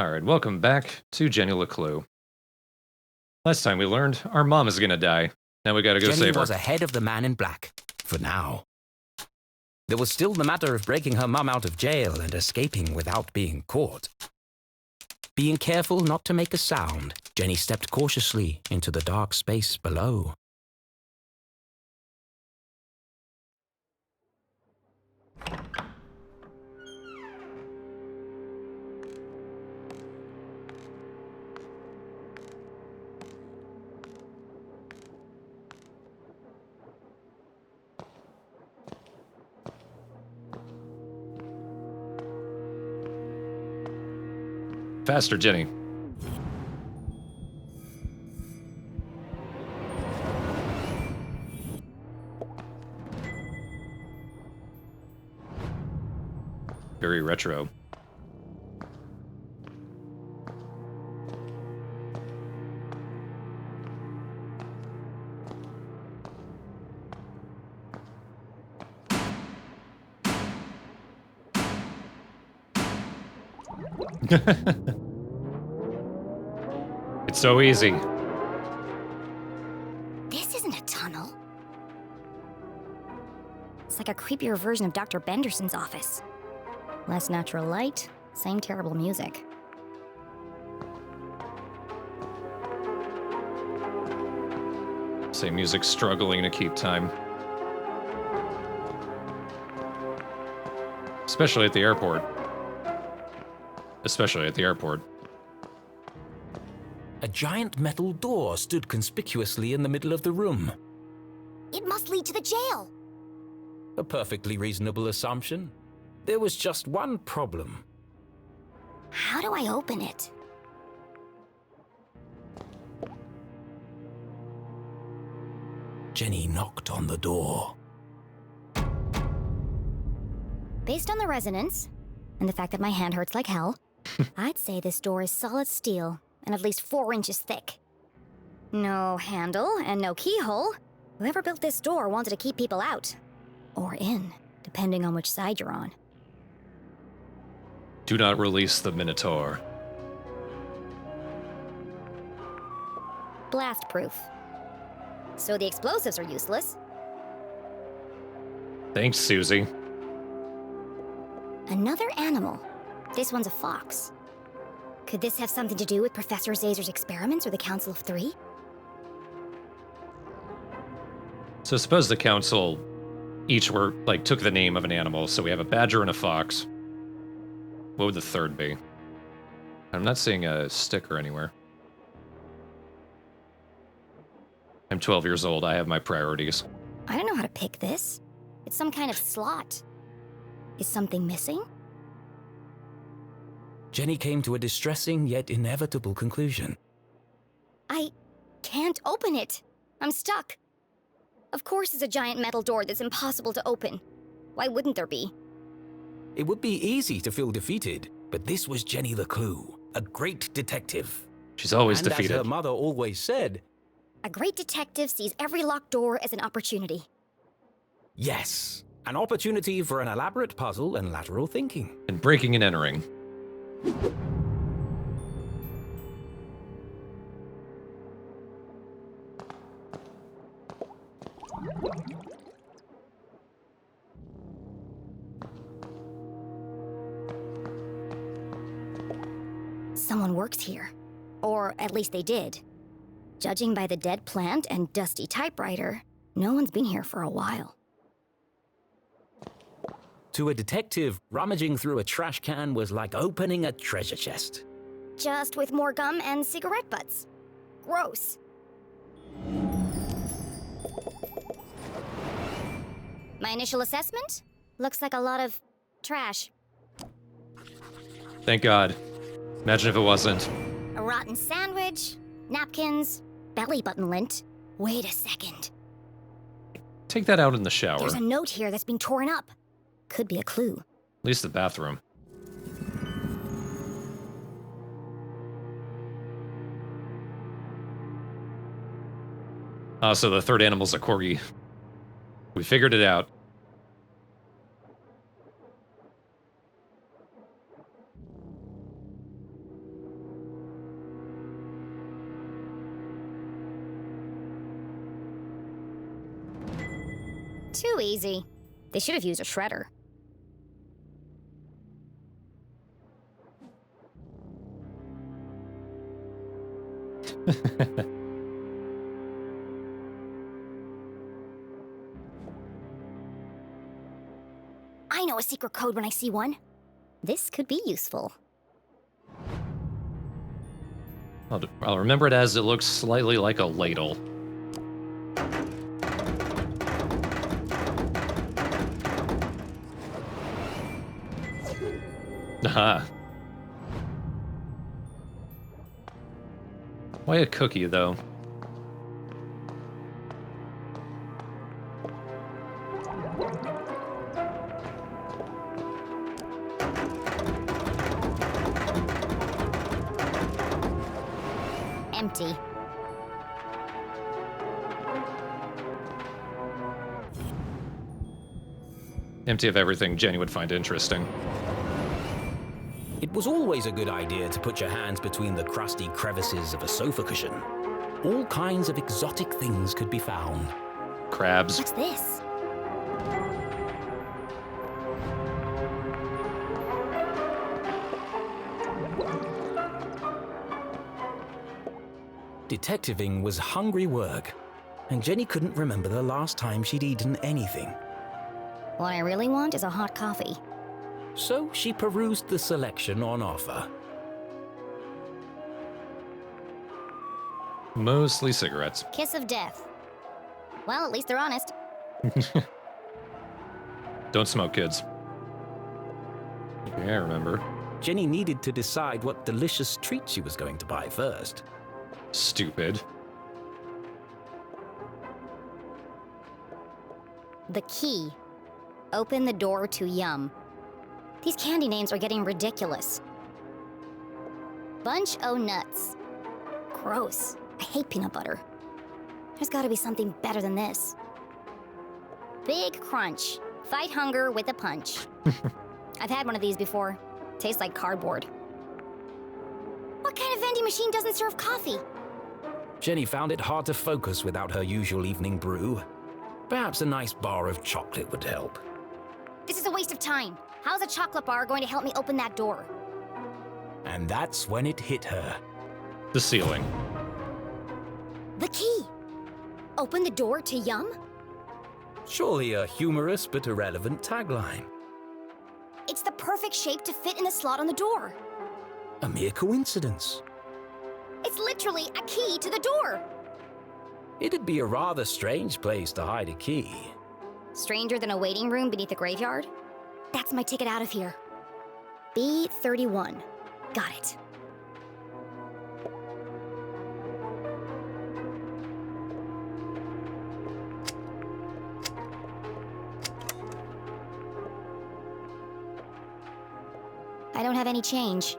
Alright, welcome back to Jenny LeClue. Last time we learned our mom is gonna die. Now we gotta go Jenny save her. was ahead of the man in black, for now. There was still the matter of breaking her mum out of jail and escaping without being caught. Being careful not to make a sound, Jenny stepped cautiously into the dark space below. Faster, Jenny. Very retro. It's so easy. This isn't a tunnel. It's like a creepier version of Dr. Benderson's office. Less natural light, same terrible music. Same music struggling to keep time. Especially at the airport. Especially at the airport. A giant metal door stood conspicuously in the middle of the room. It must lead to the jail. A perfectly reasonable assumption. There was just one problem. How do I open it? Jenny knocked on the door. Based on the resonance, and the fact that my hand hurts like hell, I'd say this door is solid steel and at least 4 inches thick. No handle and no keyhole. Whoever built this door wanted to keep people out. Or in, depending on which side you're on. Do not release the Minotaur. Blast proof. So the explosives are useless. Thanks, Susie. Another animal. This one's a fox. Could this have something to do with Professor Zazer's experiments or the Council of Three? So suppose the council each took the name of an animal. So we have a badger and a fox. What would the third be? I'm not seeing a sticker anywhere. I'm 12 years old. I have my priorities. I don't know how to pick this. It's some kind of slot. Is something missing? Jenny came to a distressing yet inevitable conclusion. I can't open it. I'm stuck. Of course it's a giant metal door that's impossible to open. Why wouldn't there be? It would be easy to feel defeated, but this was Jenny LeClue, a great detective. She's always and defeated. As her mother always said, a great detective sees every locked door as an opportunity. Yes, an opportunity for an elaborate puzzle and lateral thinking. And breaking and entering. Someone works here. Or at least they did. Judging by the dead plant and dusty typewriter, no one's been here for a while. To a detective, rummaging through a trash can was like opening a treasure chest. Just with more gum and cigarette butts. Gross. My initial assessment? Looks like a lot of trash. Thank God. Imagine if it wasn't. A rotten sandwich, napkins, belly button lint. Wait a second. Take that out in the shower. There's a note here that's been torn up. Could be a clue. At least the bathroom. So the third animal's a corgi. We figured it out. Too easy. They should have used a shredder. I know a secret code when I see one. This could be useful. I'll remember it as it looks slightly like a ladle. Aha. Why a cookie, though? Empty. Empty of everything Jenny would find interesting. It was always a good idea to put your hands between the crusty crevices of a sofa cushion. All kinds of exotic things could be found. Crabs. What's this? Detectiving was hungry work, and Jenny couldn't remember the last time she'd eaten anything. What I really want is a hot coffee. So she perused the selection on offer. Mostly cigarettes. Kiss of death. Well, at least they're honest. Don't smoke, kids. Yeah, I remember. Jenny needed to decide what delicious treat she was going to buy first. Stupid. The key. Open the door to Yum. These candy names are getting ridiculous. Bunch o' nuts. Gross. I hate peanut butter. There's gotta be something better than this. Big Crunch. Fight hunger with a punch. I've had one of these before. Tastes like cardboard. What kind of vending machine doesn't serve coffee? Jenny found it hard to focus without her usual evening brew. Perhaps a nice bar of chocolate would help. This is a waste of time. How's a chocolate bar going to help me open that door? And that's when it hit her. The ceiling. The key. Open the door to Yum? Surely a humorous but irrelevant tagline. It's the perfect shape to fit in the slot on the door. A mere coincidence. It's literally a key to the door. It'd be a rather strange place to hide a key. Stranger than a waiting room beneath a graveyard? That's my ticket out of here. B31. Got it. I don't have any change.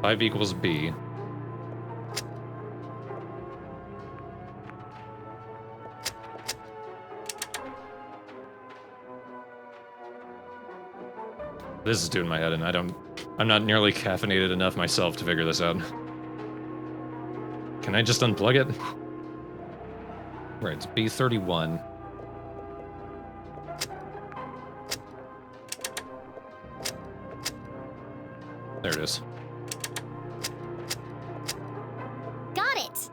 Five equals B. This is doing my head in. I'm not nearly caffeinated enough myself to figure this out. Can I just unplug it? Right, it's B31. There it is. Got it!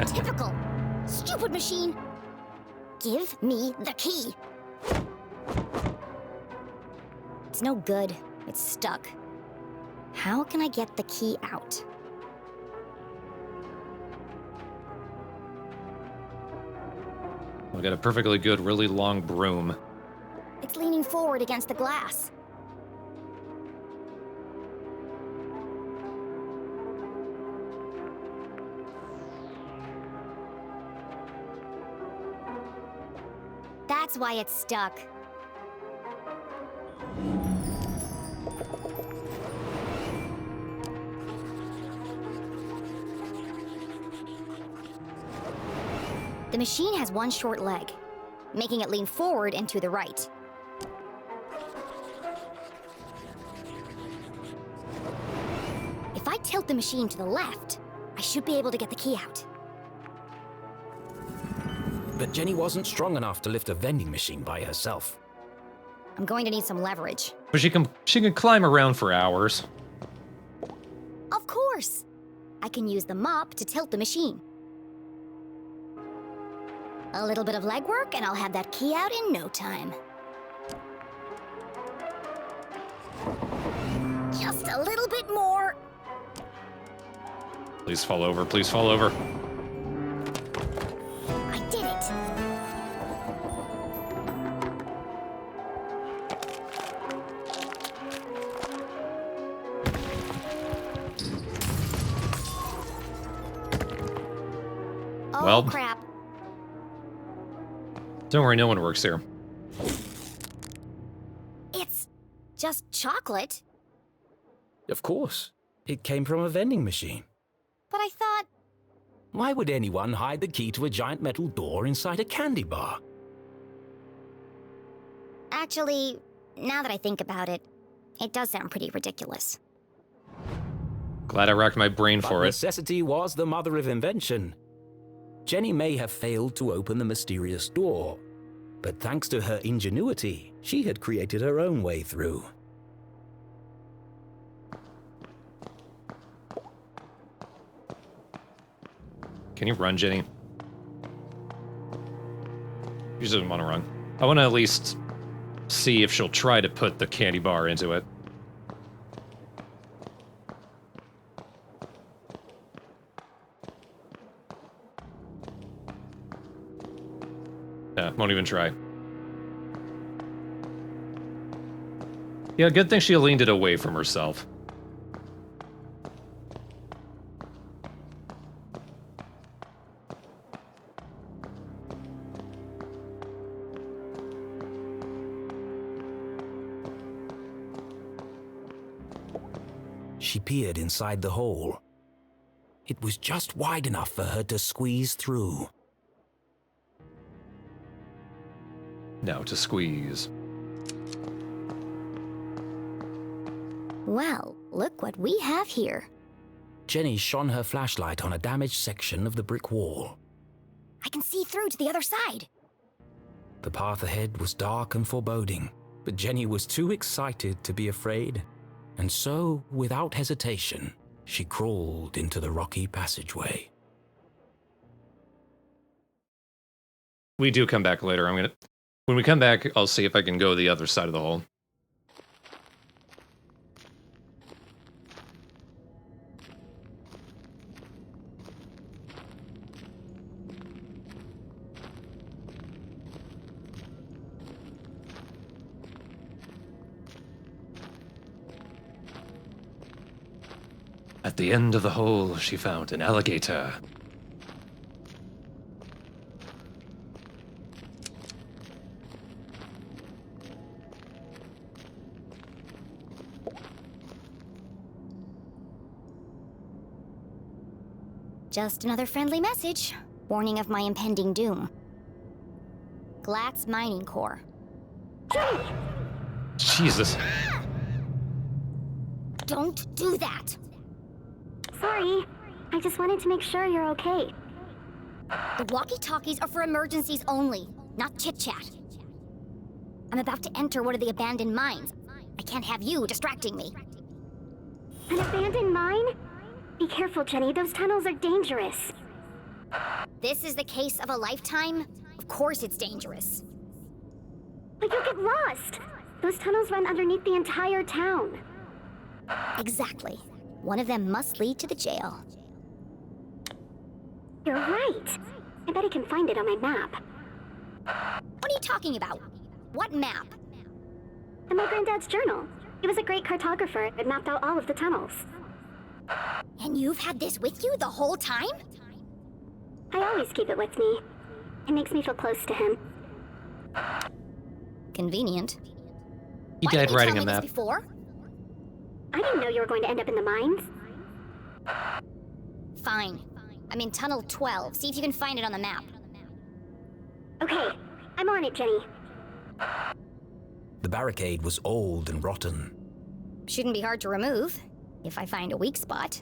Typical. Stupid machine. Give me the key. It's no good. It's stuck. How can I get the key out? I got a perfectly good, really long broom. It's leaning forward against the glass. That's why it's stuck. The machine has one short leg, making it lean forward and to the right. If I tilt the machine to the left, I should be able to get the key out. But Jenny wasn't strong enough to lift a vending machine by herself. I'm going to need some leverage. But she can climb around for hours. Of course! I can use the mop to tilt the machine. A little bit of legwork, and I'll have that key out in no time. Just a little bit more. Please fall over, please fall over. I did it! Oh, Well. crap. Don't worry, no one works here. It's just chocolate. Of course. It came from a vending machine. But I thought... Why would anyone hide the key to a giant metal door inside a candy bar? Actually, now that I think about it, it does sound pretty ridiculous. Glad I racked my brain But for it. necessity was the mother of invention. Jenny may have failed to open the mysterious door, but thanks to her ingenuity, she had created her own way through. Can you run, Jenny? She doesn't want to run. I want to at least see if she'll try to put the candy bar into it. Yeah, won't even try. Yeah, good thing she leaned it away from herself. She peered inside the hole. It was just wide enough for her to squeeze through. Now to squeeze. Well, look what we have here. Jenny shone her flashlight on a damaged section of the brick wall. I can see through to the other side. The path ahead was dark and foreboding, but Jenny was too excited to be afraid. And so, without hesitation, she crawled into the rocky passageway. We do come back later. When we come back, I'll see if I can go the other side of the hole. At the end of the hole, she found an alligator. Just another friendly message, warning of my impending doom. Glatz Mining Core. Jesus. Don't do that! Sorry, I just wanted to make sure you're okay. The walkie-talkies are for emergencies only, not chit-chat. I'm about to enter one of the abandoned mines. I can't have you distracting me. An abandoned mine? Be careful, Jenny. Those tunnels are dangerous. This is the case of a lifetime? Of course it's dangerous. But you'll get lost. Those tunnels run underneath the entire town. Exactly. One of them must lead to the jail. You're right. I bet I can find it on my map. What are you talking about? What map? In my granddad's journal. He was a great cartographer and mapped out all of the tunnels. And you've had this with you the whole time? I always keep it with me. It makes me feel close to him. Convenient. He Why died didn't you writing tell a me this map. before? I didn't know you were going to end up in the mines. Fine. I'm in Tunnel 12. See if you can find it on the map. Okay, I'm on it, Jenny. The barricade was old and rotten. Shouldn't be hard to remove, if I find a weak spot.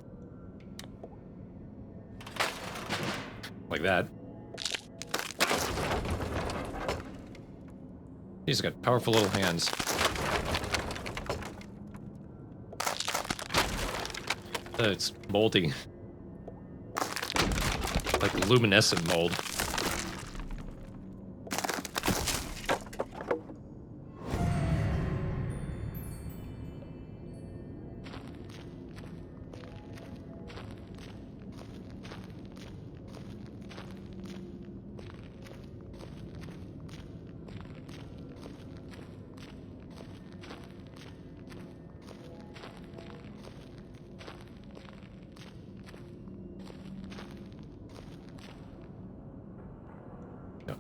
Like that. He's got powerful little hands. It's moldy. Like luminescent mold.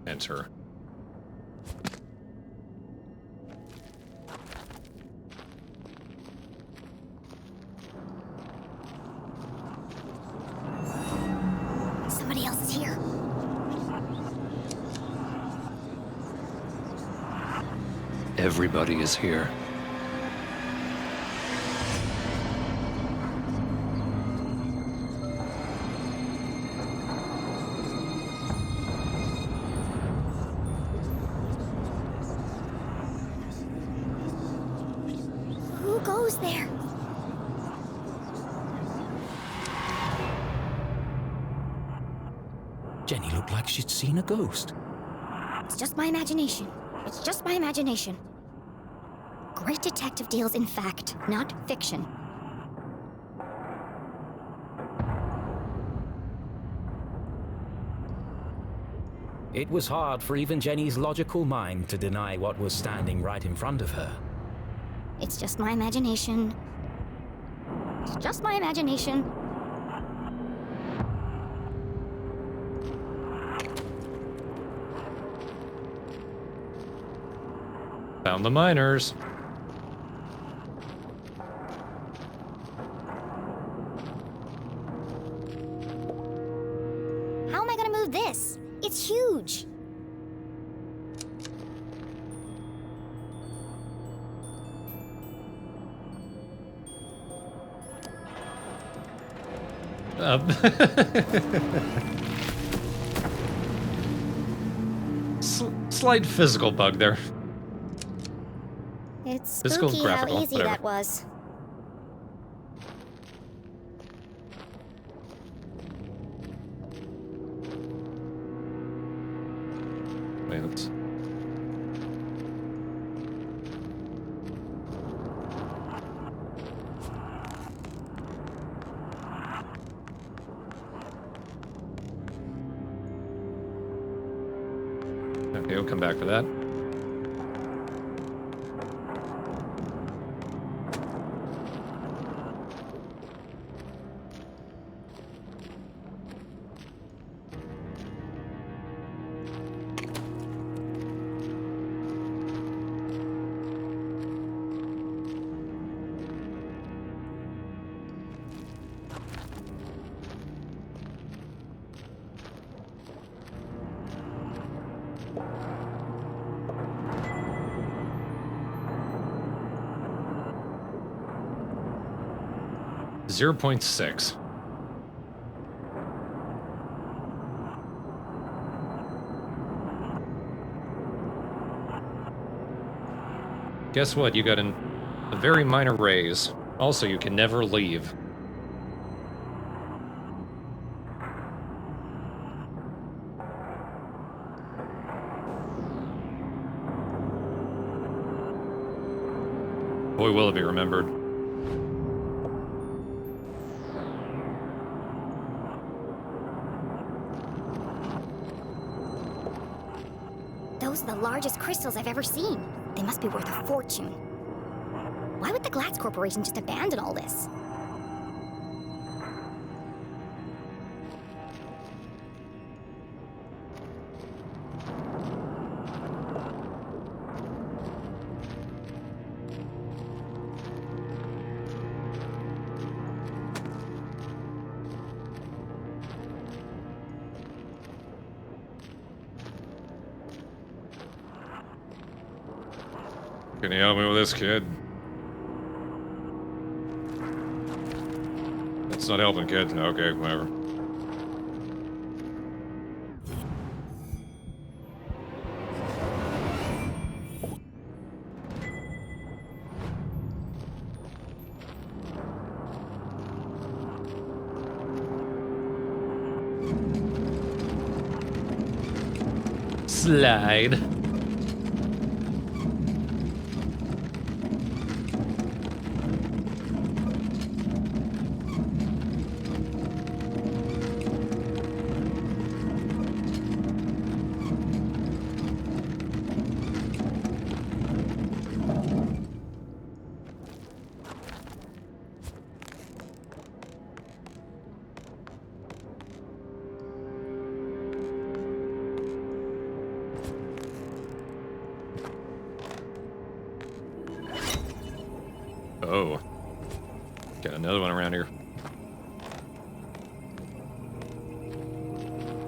Enter. Somebody else is here. Everybody is here. Who goes there? Jenny looked like she'd seen a ghost. It's just my imagination. It's just my imagination. Great detective deals in fact, not fiction. It was hard for even Jenny's logical mind to deny what was standing right in front of her. It's just my imagination. It's just my imagination. Found the miners. How am I gonna move this? It's huge. Slight physical bug there. It's Physical, spooky how graphical, easy whatever. that was. Wait, let's... Okay, we'll come back for that. .6. Guess what? You got a very minor raise. Also, you can never leave. Boy, will it be remembered. Those are the largest crystals I've ever seen. They must be worth a fortune. Why would the Glatz Corporation just abandon all this? Can you help me with this, kid? That's not helping, kid. Okay, whatever. Slide. Oh. Got another one around here.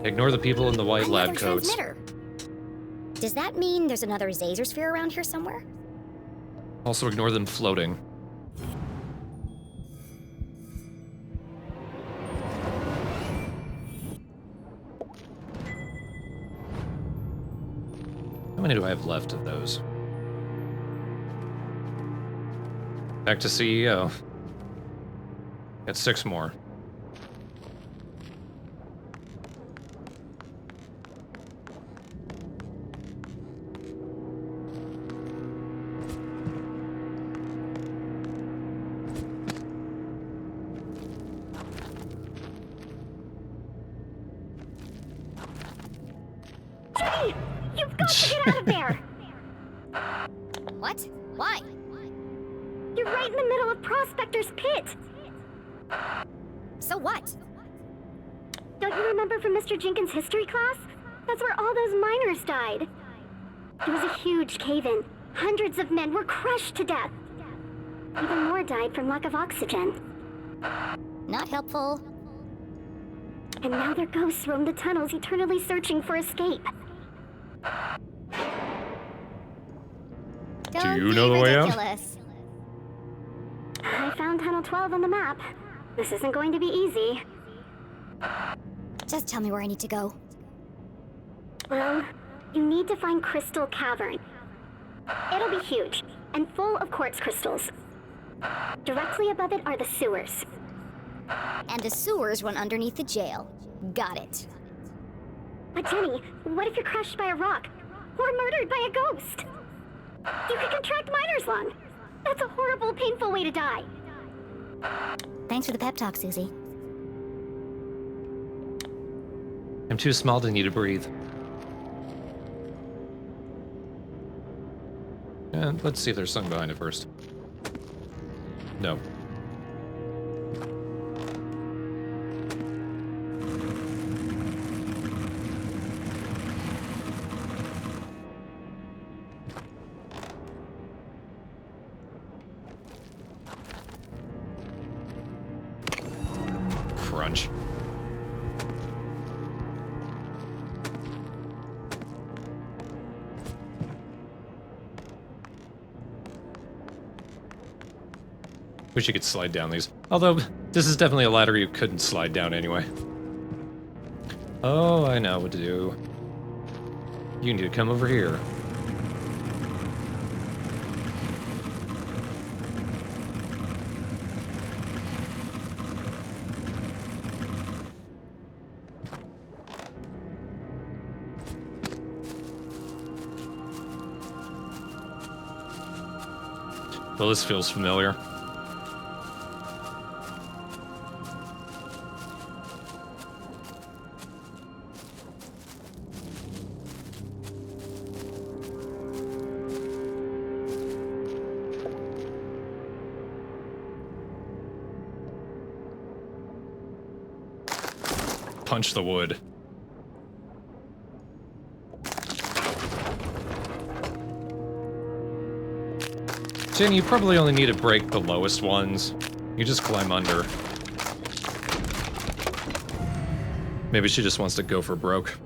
Ignore the people in the white lab Another coats. transmitter. Does that mean there's another Zazer sphere around here somewhere? Also ignore them floating. How many do I have left of those? Back to CEO. Got 6 more. Jenny! You've got to get out of there! What? Why? You're right in the middle of Prospector's Pit! So what? Don't you remember from Mr. Jenkins' history class? That's where all those miners died. It was a huge cave-in. Hundreds of men were crushed to death. Even more died from lack of oxygen. Not helpful. And now their ghosts roam the tunnels, eternally searching for escape. Don't you be know the way out? ridiculous. I found Tunnel 12 on the map. This isn't going to be easy. Just tell me where I need to go. Well, you need to find Crystal Cavern. It'll be huge, and full of quartz crystals. Directly above it are the sewers. And the sewers run underneath the jail. Got it. But Jenny, what if you're crushed by a rock? Or murdered by a ghost? You could contract miner's lung. That's a horrible, painful way to die. Thanks for the pep talk, Susie. I'm too small to need to breathe. And let's see if there's something behind it first. No. Crunch. Wish you could slide down these. Although, this is definitely a ladder you couldn't slide down anyway. Oh, I know what to do. You need to come over here. Well, this feels familiar. Punch the wood. Jenny, you probably only need to break the lowest ones. You just climb under. Maybe she just wants to go for broke.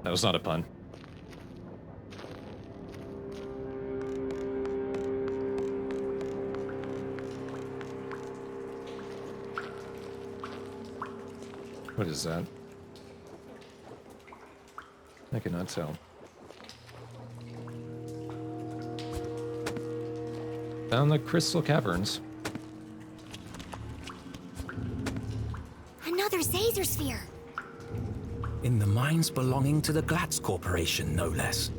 That was not a pun. What is that? I cannot tell. Found the crystal caverns. Another Zazer sphere. In the mines belonging to the Glatz Corporation, no less.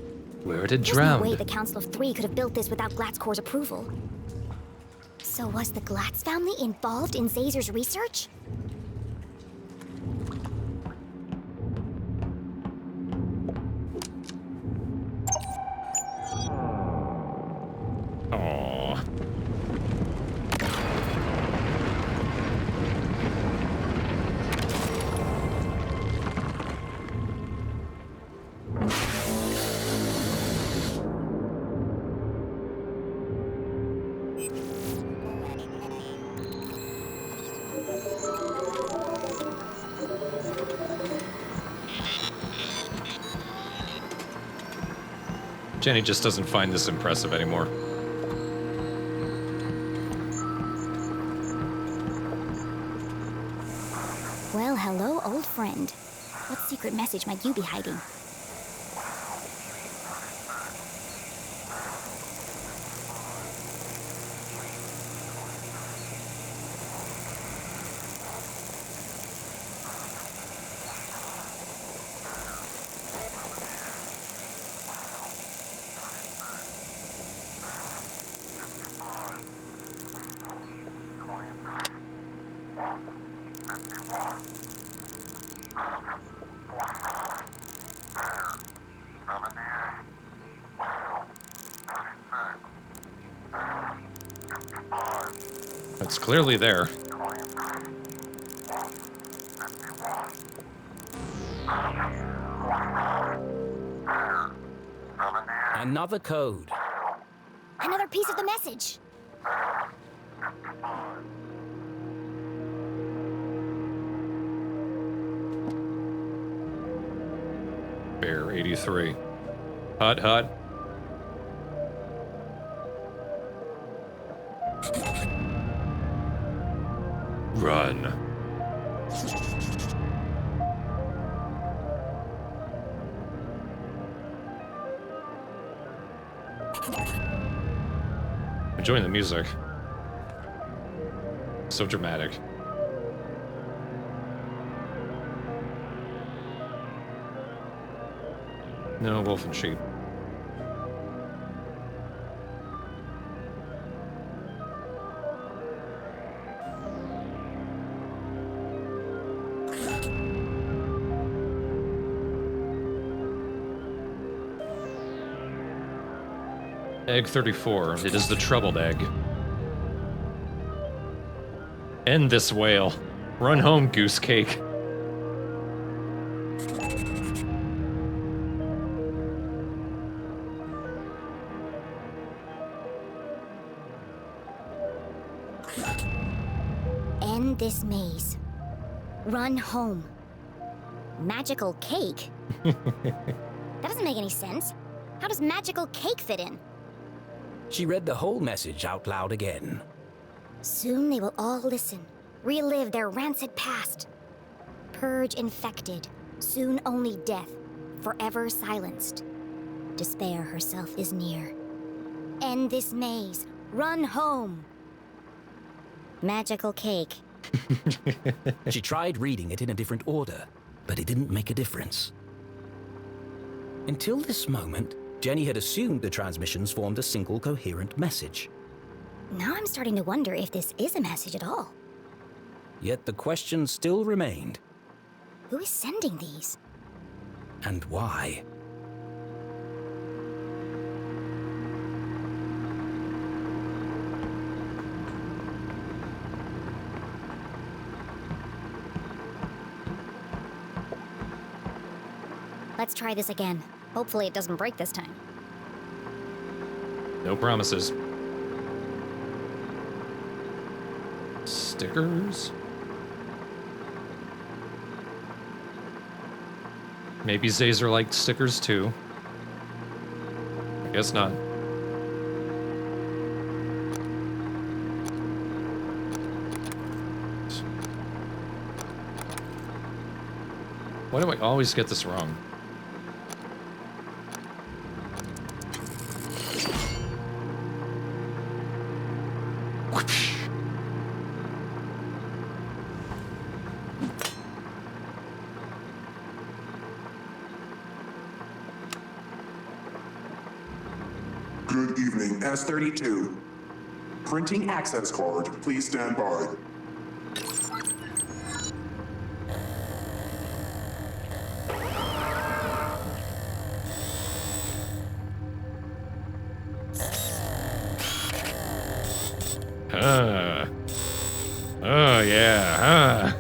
Where it had There's no way drowned. the Council of Three could have built this without Glatzcor's approval. So was the Glatz family involved in Zazer's research? Aww. Jenny just doesn't find this impressive anymore. Well, hello, old friend. What secret message might you be hiding? It's clearly there. Another code. Another piece of the message. Bear 83. Hut, hut. Run. Enjoying the music. So dramatic. No, wolf and sheep. Egg 34. It is the troubled egg. End this wail. Run home, goose cake. End this maze. Run home. Magical cake? That doesn't make any sense. How does magical cake fit in? She read the whole message out loud again. Soon they will all listen, relive their rancid past. Purge infected, soon only death, forever silenced. Despair herself is near. End this maze, run home. Magical cake. She tried reading it in a different order, but it didn't make a difference. Until this moment, Jenny had assumed the transmissions formed a single coherent message. Now I'm starting to wonder if this is a message at all. Yet the question still remained, Who is sending these? and why? Let's try this again. Hopefully it doesn't break this time. No promises. Stickers? Maybe Zazer liked stickers too. I guess not. Why do I always get this wrong? Good evening, S32. Printing access card, please stand by. Oh, yeah,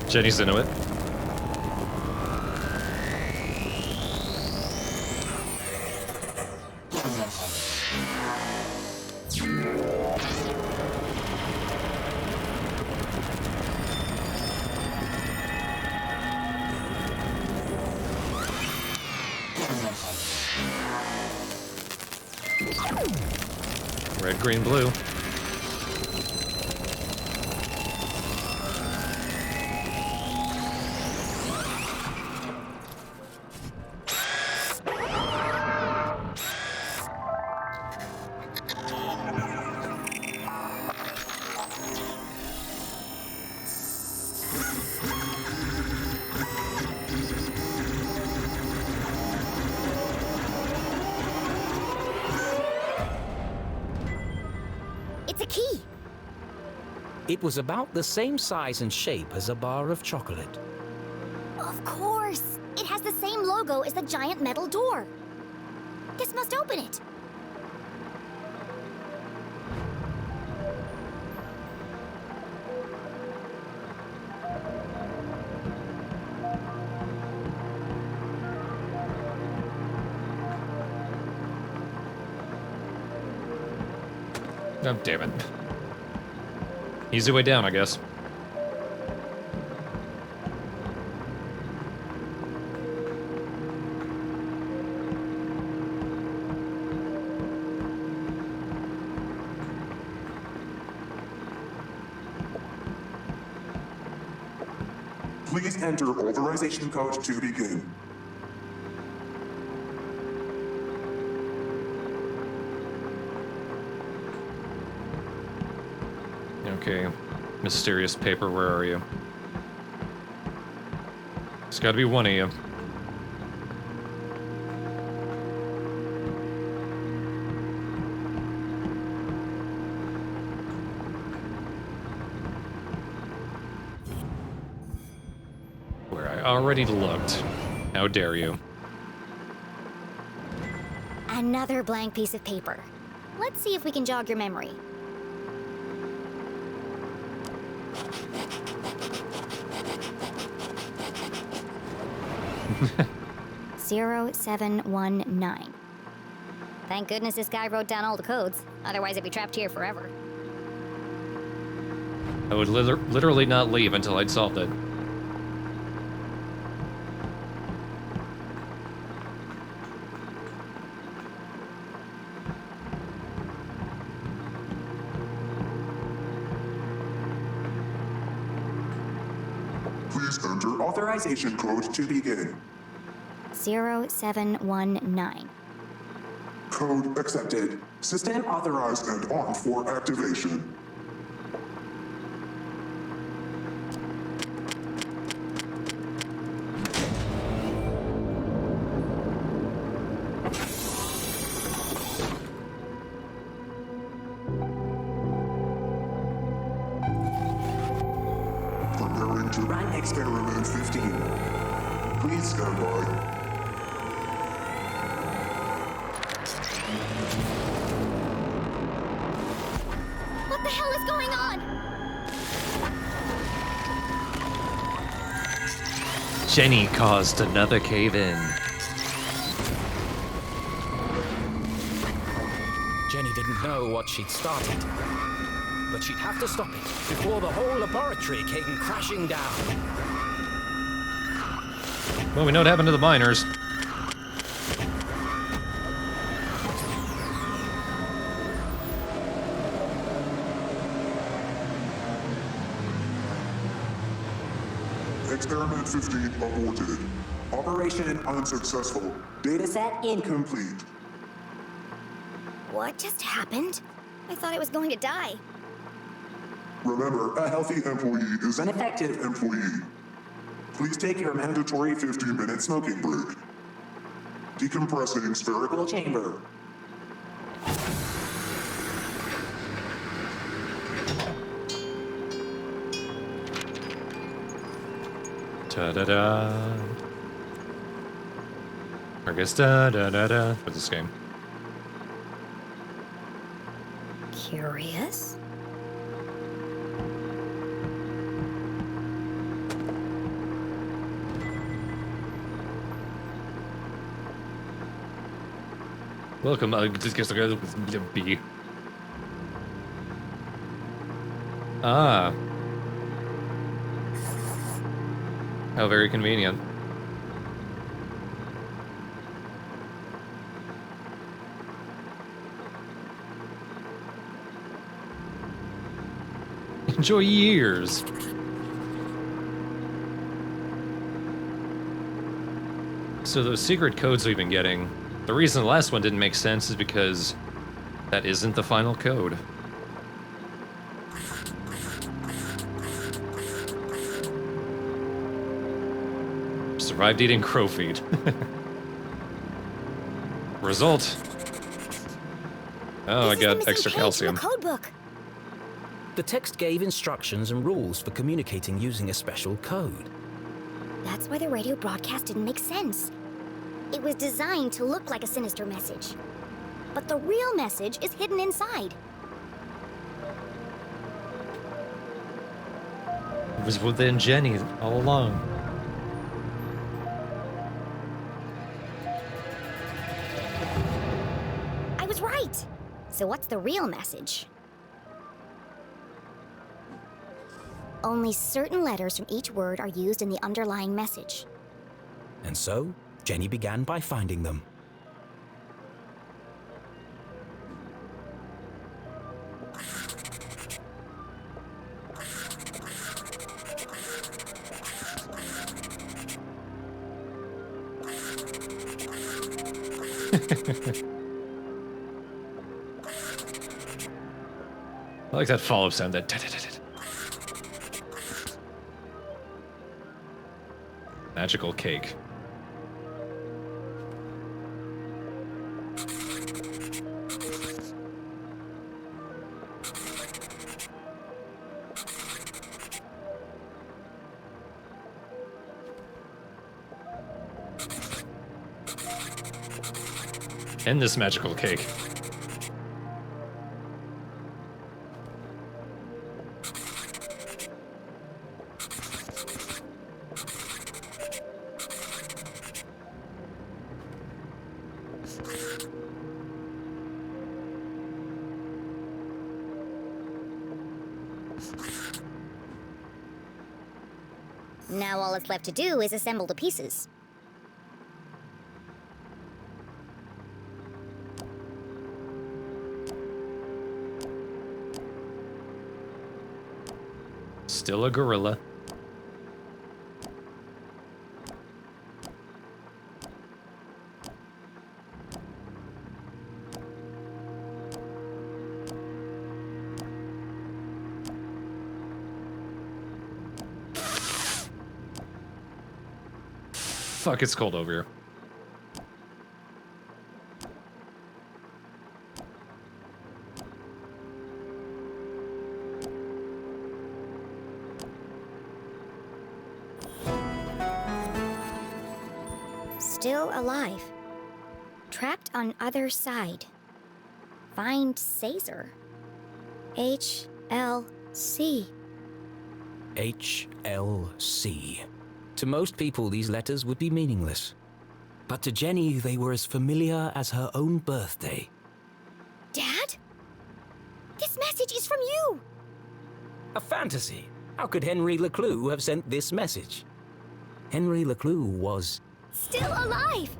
Jenny's into it. Red, green, blue. It's a key! It was about the same size and shape as a bar of chocolate. Of course! It has the same logo as the giant metal door. This must open it. Oh, damn it. Easy way down, I guess. Please enter authorization code to begin. Okay. Mysterious paper, where are you? It's gotta be one of you. Where I already looked. How dare you? Another blank piece of paper. Let's see if we can jog your memory. Zero 719. Thank goodness this guy wrote down all the codes. Otherwise, I'd be trapped here forever. I would literally not leave until I'd solved it. Please enter authorization code to begin. 0719. Code accepted. System authorized and on for activation. Preparing to run experiment 15. Please stand by. What the hell is going on? Jenny caused another cave-in. Jenny didn't know what she'd started, but she'd have to stop it before the whole laboratory came crashing down. Well, we know what happened to the miners. Experiment 15 aborted. Operation unsuccessful. Dataset incomplete. What just happened? I thought I was going to die. Remember, a healthy employee is an effective employee. Please take your mandatory 15-minute smoking break. Decompressing spherical chamber. Da-da-da. I guess da-da-da-da for this game. Curious? Welcome, just guess with B. Ah. How very convenient. Enjoy years. So those secret codes we've been getting, the reason the last one didn't make sense is because that isn't the final code. Survived eating crow feet. Result. Oh, I got extra calcium. The code book. The text gave instructions and rules for communicating using a special code. That's why the radio broadcast didn't make sense. It was designed to look like a sinister message. But the real message is hidden inside. It was within Jenny all along. I was right. So what's the real message? Only certain letters from each word are used in the underlying message. And so, Jenny began by finding them. I like that follow-up sound, that magical cake. And this magical cake. Now all that's left to do is assemble the pieces. Still a gorilla. Fuck, it's cold over here. Still alive. Trapped on other side. Find Caesar. HLC. HLC. To most people, these letters would be meaningless. But to Jenny, they were as familiar as her own birthday. Dad? This message is from you! A fantasy? How could Henry LeClue have sent this message? Henry LeClue was... Still alive!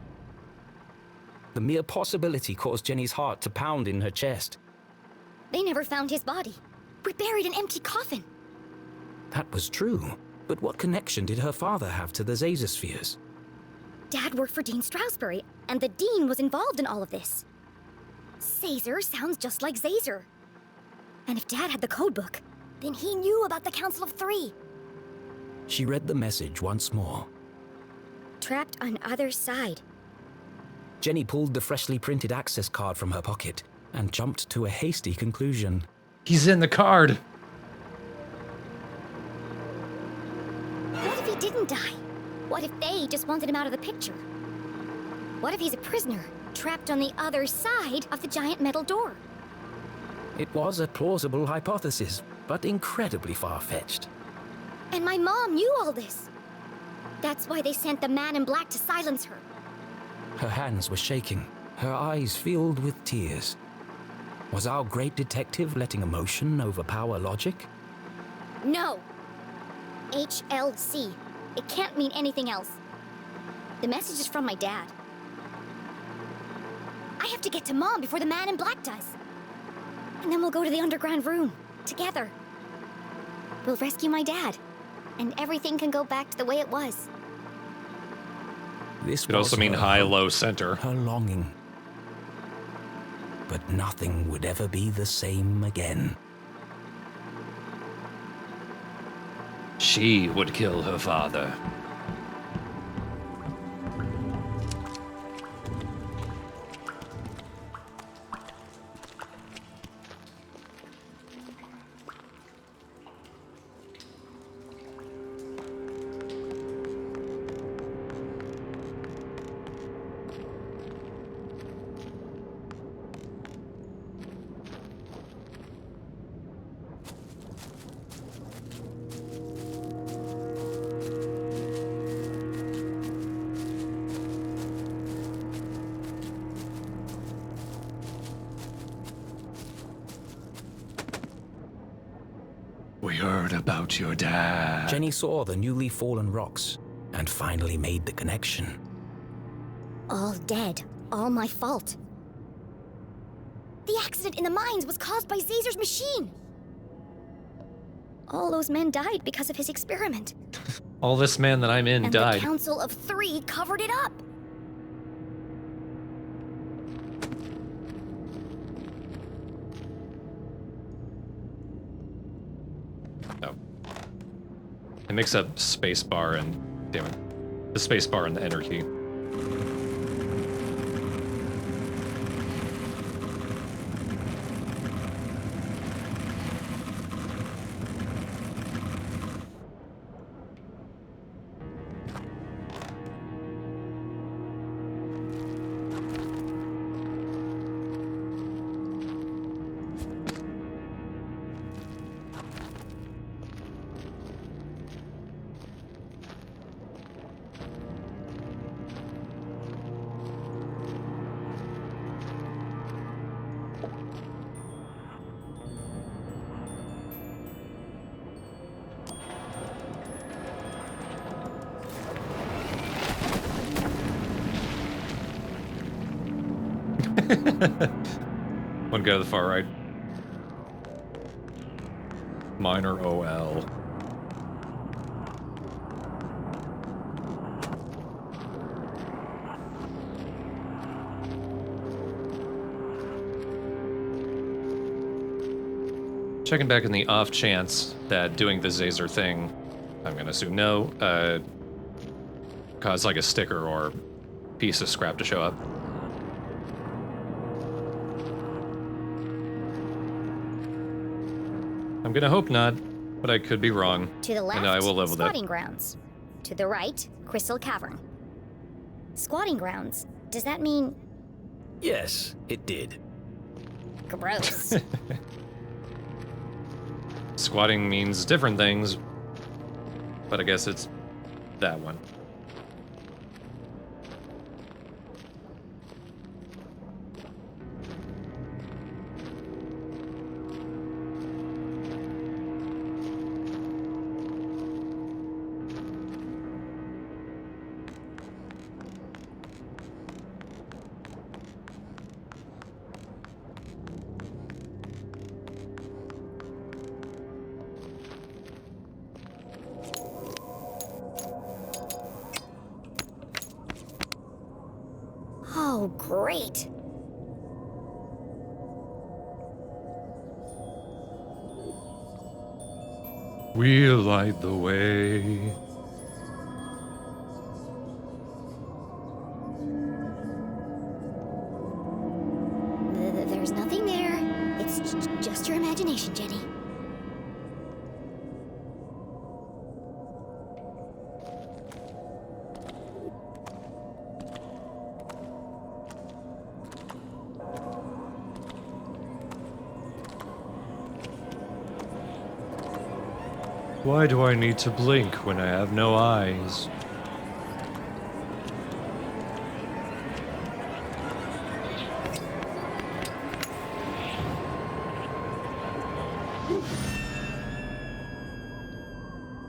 The mere possibility caused Jenny's heart to pound in her chest. They never found his body. We buried an empty coffin. That was true, but what connection did her father have to the Zazer-spheres? Dad worked for Dean Strasberry, and the Dean was involved in all of this. Zazer sounds just like Zazer. And if Dad had the codebook, then he knew about the Council of Three. She read the message once more. Trapped on other side. Jenny pulled the freshly printed access card from her pocket and jumped to a hasty conclusion. He's in the card! What if he didn't die? What if they just wanted him out of the picture? What if he's a prisoner, trapped on the other side of the giant metal door? It was a plausible hypothesis, but incredibly far-fetched. And my mom knew all this. That's why they sent the man in black to silence her. Her hands were shaking, her eyes filled with tears. Was our great detective letting emotion overpower logic? No. HLC. It can't mean anything else. The message is from my dad. I have to get to Mom before the man in black does. And then we'll go to the underground room, together. We'll rescue my dad, and everything can go back to the way it was. This Could also was mean her high, hope, low, center. her longing. But nothing would ever be the same again. She would kill her father. We heard about your dad. Jenny saw the newly fallen rocks and finally made the connection. All dead. All my fault. The accident in the mines was caused by Zazer's machine. All those men died because of his experiment. All this man that I'm in And died. the Council of Three covered it up. No. I mix up spacebar and... Damn it. The spacebar and the enter key. One guy to the far right. Minor OL. Checking back in the off chance that doing the Zazer thing, I'm gonna assume no, cause like a sticker or piece of scrap to show up. I'm gonna hope not, but I could be wrong. To the left, and I will live with it. squatting grounds. To the right, Crystal Cavern. Squatting grounds. Does that mean Yes, it did. gross? Squatting means different things, but I guess it's that one. Oh, great. We'll light the way. There's nothing there. It's just your imagination, Jenny. Why do I need to blink when I have no eyes?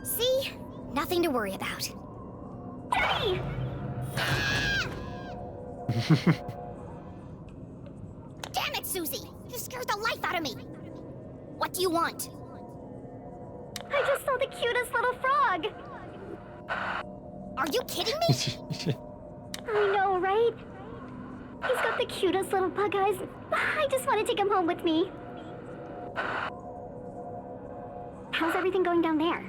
See? Nothing to worry about. Jenny! Damn it, Susie! You scared the life out of me! What do you want? I just saw the cutest little frog! Are you kidding me? I know, right? He's got the cutest little bug eyes. I just want to take him home with me. How's everything going down there?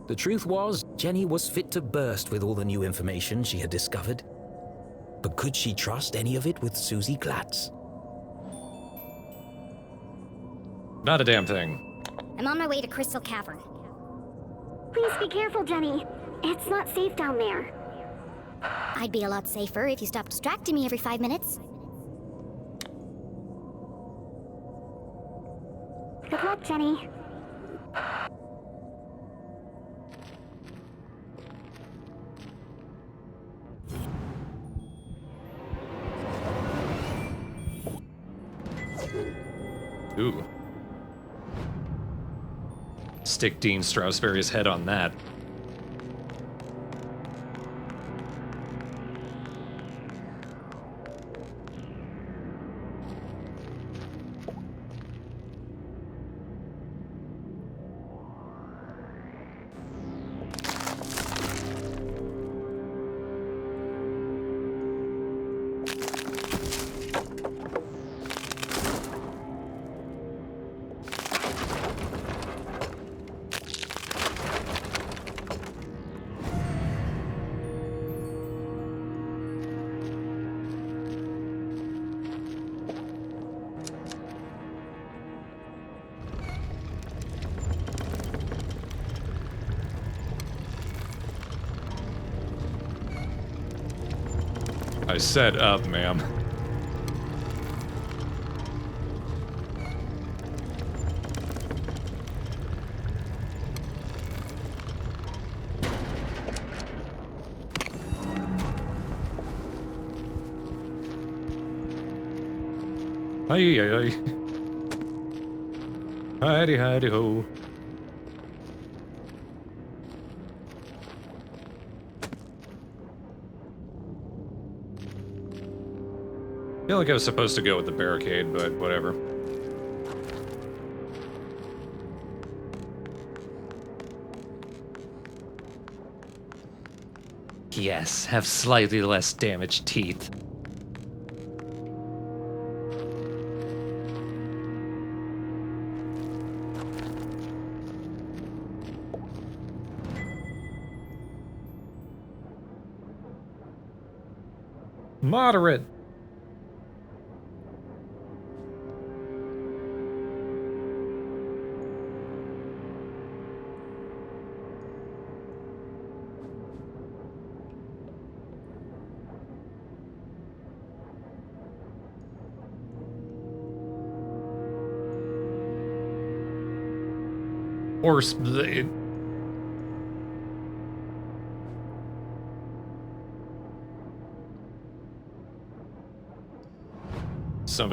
The truth was, Jenny was fit to burst with all the new information she had discovered. But could she trust any of it with Susie Glatz? Not a damn thing. I'm on my way to Crystal Cavern. Please be careful, Jenny. It's not safe down there. I'd be a lot safer if you stopped distracting me every 5 minutes. Good luck, Jenny. Ooh. Stick Dean Strasberry's head on that. I said up, ma'am. Hi, hi, hi. Hidey, hidey, ho. I feel like I was supposed to go with the barricade, but whatever. Yes, have slightly less damaged teeth. Moderate. Or somebody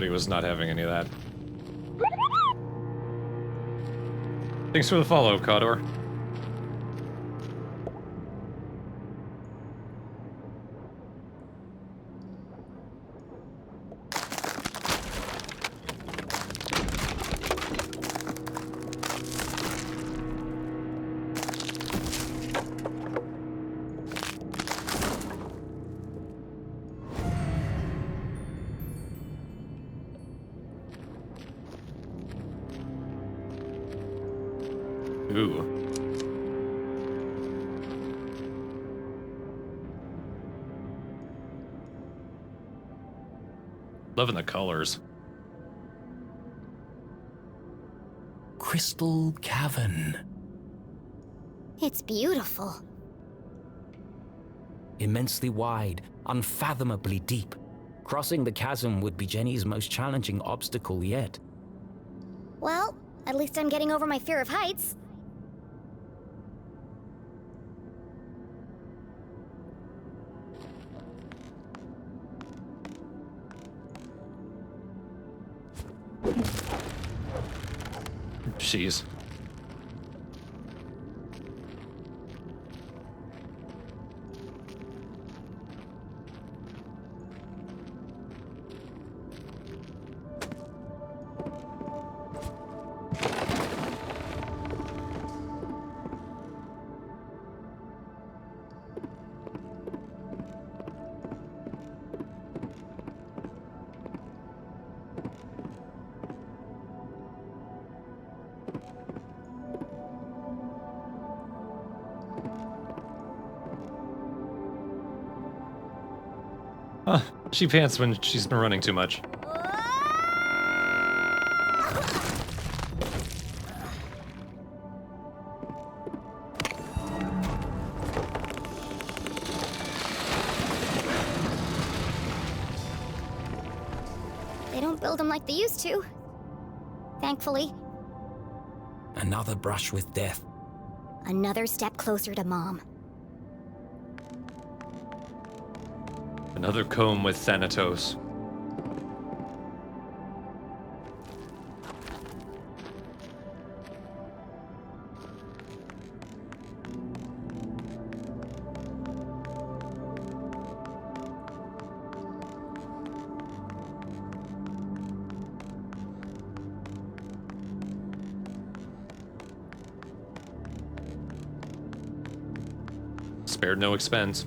was not having any of that. Thanks for the follow, Cawdor. Ooh. Loving the colors. Crystal Cavern. It's beautiful. Immensely wide, unfathomably deep. Crossing the chasm would be Jenny's most challenging obstacle yet. Well, at least I'm getting over my fear of heights. Jeez. Huh. She pants when she's been running too much. They don't build them like they used to. Thankfully. Another brush with death. Another step closer to Mom. Another comb with Thanatos. Spared no expense.